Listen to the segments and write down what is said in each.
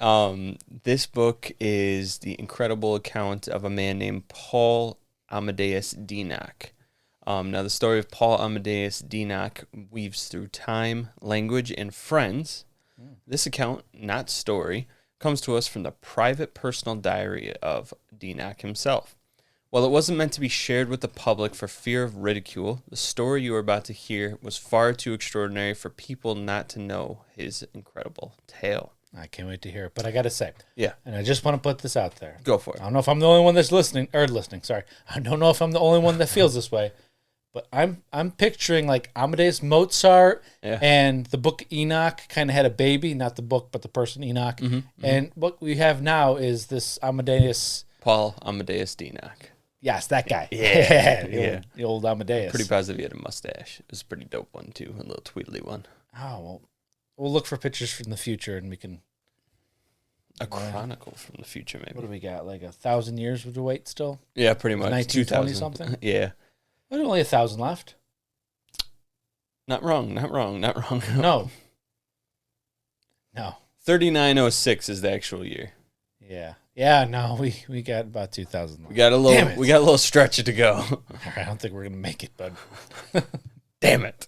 This book is the incredible account of a man named Paul Amadeus Dinac. Now, the story of Paul Amadeus Dinac weaves through time, language, and friends. This account, not story, comes to us from the private personal diary of Dinac himself. While it wasn't meant to be shared with the public for fear of ridicule, the story you are about to hear was far too extraordinary for people not to know his incredible tale. I can't wait to hear it. But I got to say, Yeah. and I just want to put this out there. Go for it. I don't know if I'm the only one that's listening. Sorry. I don't know if I'm the only one that feels this way. But I'm picturing like Amadeus Mozart and the book Enoch kind of had a baby, not the book, but the person Enoch. And what we have now is this Amadeus. Paul Amadeus Dinac. Yes, that guy. Yeah. The old Amadeus. Pretty positive he had a mustache. It was a pretty dope one, too. A little tweedly one. Oh, well, we'll look for pictures from the future and we can. A chronicle from the future, maybe. What do we got? Like 1,000 years to wait still? Yeah, pretty much. 1920 something? Yeah. There's only 1,000 left. Not wrong. No. 3906 is the actual year. Yeah. Yeah, no, we got about 2,000 left. We got a little stretch to go. All right, I don't think we're going to make it, bud. Damn it.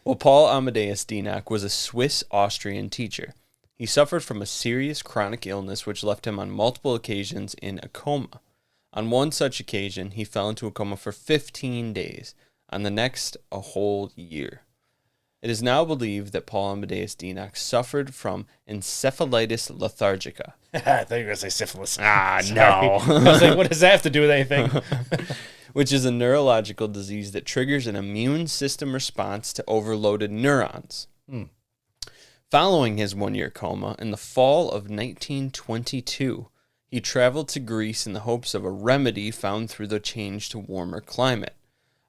Well, Paul Amadeus Dinac was a Swiss-Austrian teacher. He suffered from a serious chronic illness which left him on multiple occasions in a coma. On one such occasion, he fell into a coma for 15 days. On the next, a whole year. It is now believed that Paul Amadeus Dinac suffered from encephalitis lethargica. I thought you were going to say syphilis. No. I was like, what does that have to do with anything? Which is a neurological disease that triggers an immune system response to overloaded neurons. Following his one-year coma, in the fall of 1922, he traveled to Greece in the hopes of a remedy found through the change to warmer climate.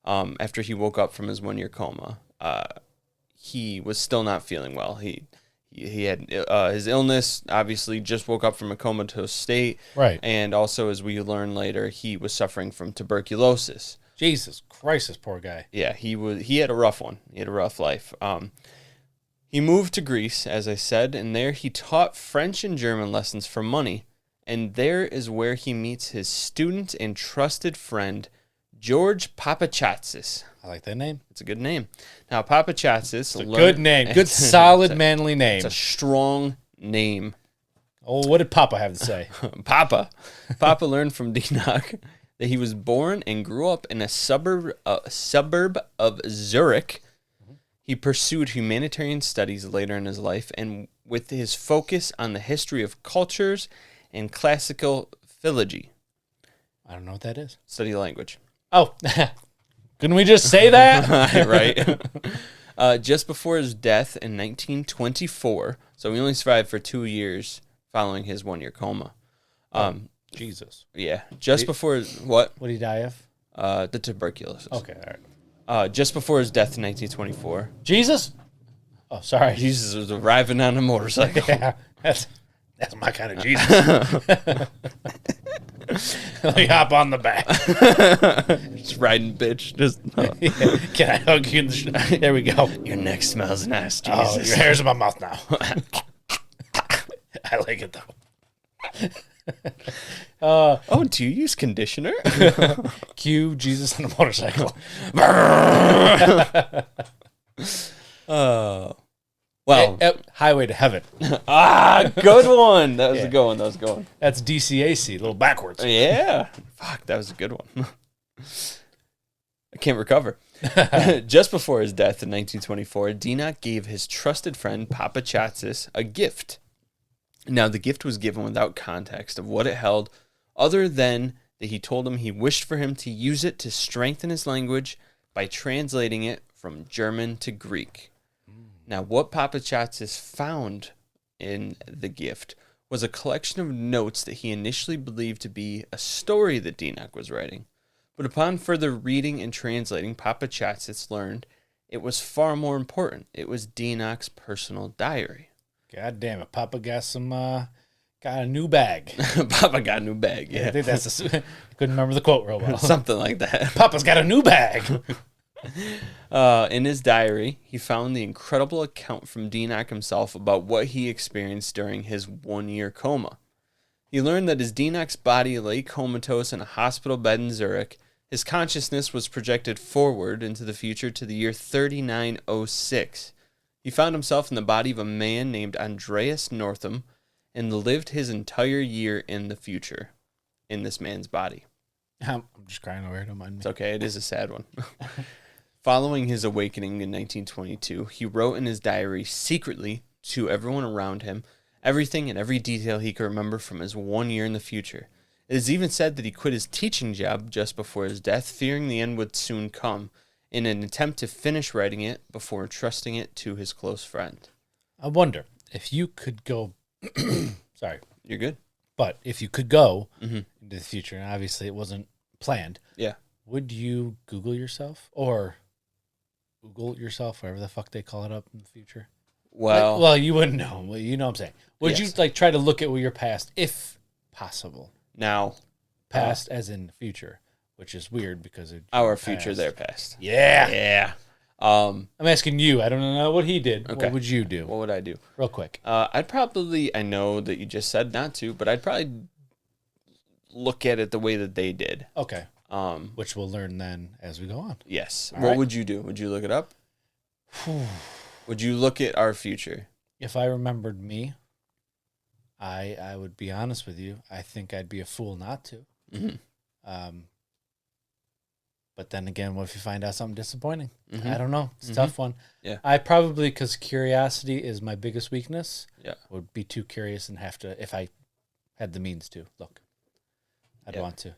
After he woke up from his one-year coma, he was still not feeling well. He had his illness, obviously just woke up from a comatose state. Right. And also, as we learn later, he was suffering from tuberculosis. Jesus Christ, this poor guy. Yeah, he had a rough one. He had a rough life. He moved to Greece, as I said, and there he taught French and German lessons for money. And there is where he meets his student and trusted friend, George Papachatsis. I like that name. It's a good name. Now, Papachatsis... It's a good name. Good, solid, manly name. It's a strong name. Oh, what did Papa have to say? Papa learned from Dinac that he was born and grew up in a suburb of Zurich. He pursued humanitarian studies later in his life, and with his focus on the history of cultures and classical philology. I don't know what that is. Study language. Oh, couldn't we just say that? Right. Just before his death in 1924, so he only survived for 2 years following his one-year coma. Jesus. Yeah, just before what? What did he die of? The tuberculosis. Okay, all right. Just before his death in 1924. Jesus? Oh, sorry. Jesus was arriving on a motorcycle. Yeah, that's my kind of Jesus. Let me hop on the back. Just riding, bitch. Just Can I hug you? There we go. Your neck smells nice, Jesus. Oh, your hair's in my mouth now. I like it though. Do you use conditioner? Cue Jesus on a motorcycle. Well, Highway to Heaven. good one. That was a good one. That's DCAC, a little backwards. Yeah. Fuck, that was a good one. I can't recover. Just before his death in 1924, Dinac gave his trusted friend Papachatsis a gift. Now, the gift was given without context of what it held, other than that he told him he wished for him to use it to strengthen his language by translating it from German to Greek. Now, what Papachatsis found in the gift was a collection of notes that he initially believed to be a story that Dinac was writing. But upon further reading and translating, Papachatsis learned it was far more important. It was Dinac's personal diary. God damn it. Papa got a new bag. Papa got a new bag, yeah. I think that's couldn't remember the quote real well. Something like that. Papa's got a new bag. In his diary, he found the incredible account from Enoch himself about what he experienced during his 1-year coma. He learned that as Enoch's body lay comatose in a hospital bed in Zurich, his consciousness was projected forward into the future to the year 3906. He found himself in the body of a man named Andreas Northam and lived his entire year in the future in this man's body. I'm just crying over here. Don't mind me. It's okay. It is a sad one. Following his awakening in 1922, he wrote in his diary secretly to everyone around him everything and every detail he could remember from his 1 year in the future. It is even said that he quit his teaching job just before his death, fearing the end would soon come, in an attempt to finish writing it before entrusting it to his close friend. I wonder if you could go... Sorry. You're good. But if you could go into the future, and obviously it wasn't planned, Yeah. would you Google yourself? Or Google yourself, whatever the fuck they call it up in the future? Well, you wouldn't know. Well, you know what I'm saying. Would Yes. you try to look at your past, if possible? now, Past as in the future, which is weird because of our your future, past. their past. Yeah. Yeah. I'm asking you. I don't know what he did. Okay. What would you do? What would I do? Real quick. I'd probably, I know that you just said not to, but I'd probably look at it the way that they did. Okay. Which we'll learn then as we go on. Yes. All What right. would you do? Would you look it up? Would you look at our future? If I remembered me, I would be honest with you. I think I'd be a fool not to. Mm-hmm. But then again, what if you find out something disappointing? Mhm. I don't know. It's a tough one. Yeah. I probably, because curiosity is my biggest weakness, Yeah. would be too curious and have to, if I had the means to, look. I'd Yeah. want to.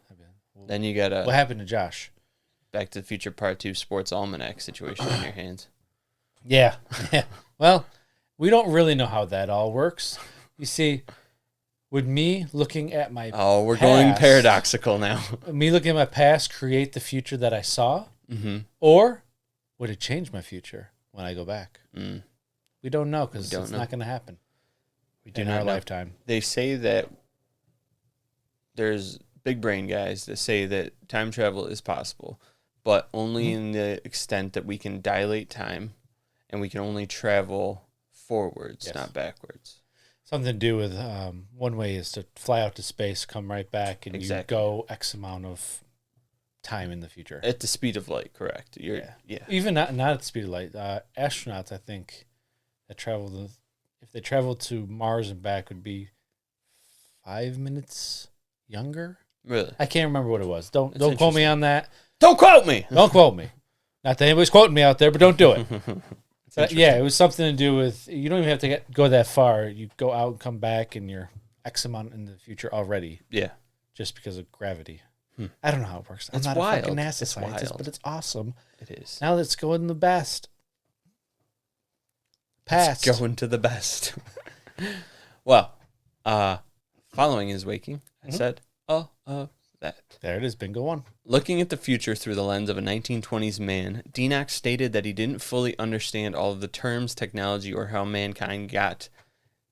Then you got What a happened to Josh? Back to the Future Part 2 Sports Almanac situation in your hands. Yeah. Yeah. Well, we don't really know how that all works. You see, would me looking at my Oh, we're going past- paradoxical now. me looking at my past create the future that I saw? Mm-hmm. Or would it change my future when I go back? Mm. We don't know because don't it's know. not going to happen do in not our know. lifetime. They say that there's big brain guys that say that time travel is possible, but only in the extent that we can dilate time and we can only travel forwards, Yes. not backwards. Something to do with one way is to fly out to space, come right back, and Exactly. you go X amount of time in the future. At the speed of light, correct. Yeah. Even not at the speed of light. Astronauts, I think, that if they travel to Mars and back, would be 5 minutes younger. Really? I can't remember what it was. Don't That's quote me on that. Don't quote me! Don't quote me. Not that anybody's quoting me out there, but don't do it. But interesting. yeah, it was something to do with, you don't even have to go that far. You go out and come back and you're X amount in the future already Yeah. just because of gravity. I don't know how it works. It's I'm not wild. a fucking NASA It's scientist, wild. but it's awesome. It is. Now let's go in the best. Past. Let's go into the best. Well, following his waking, I said, that. There it is, bingo one. Looking at the future through the lens of a 1920s man, Enoch stated that he didn't fully understand all of the terms, technology, or how mankind got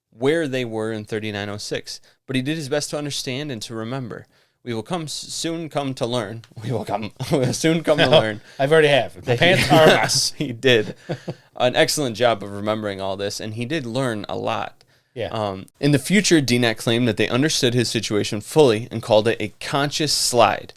where they were in 3906, but he did his best to understand and to remember. We will soon come to learn. We will soon come to learn. I've already have. The pants are a mess. He did an excellent job of remembering all this, and he did learn a lot. Yeah. In the future, DNAC claimed that they understood his situation fully and called it a conscious slide.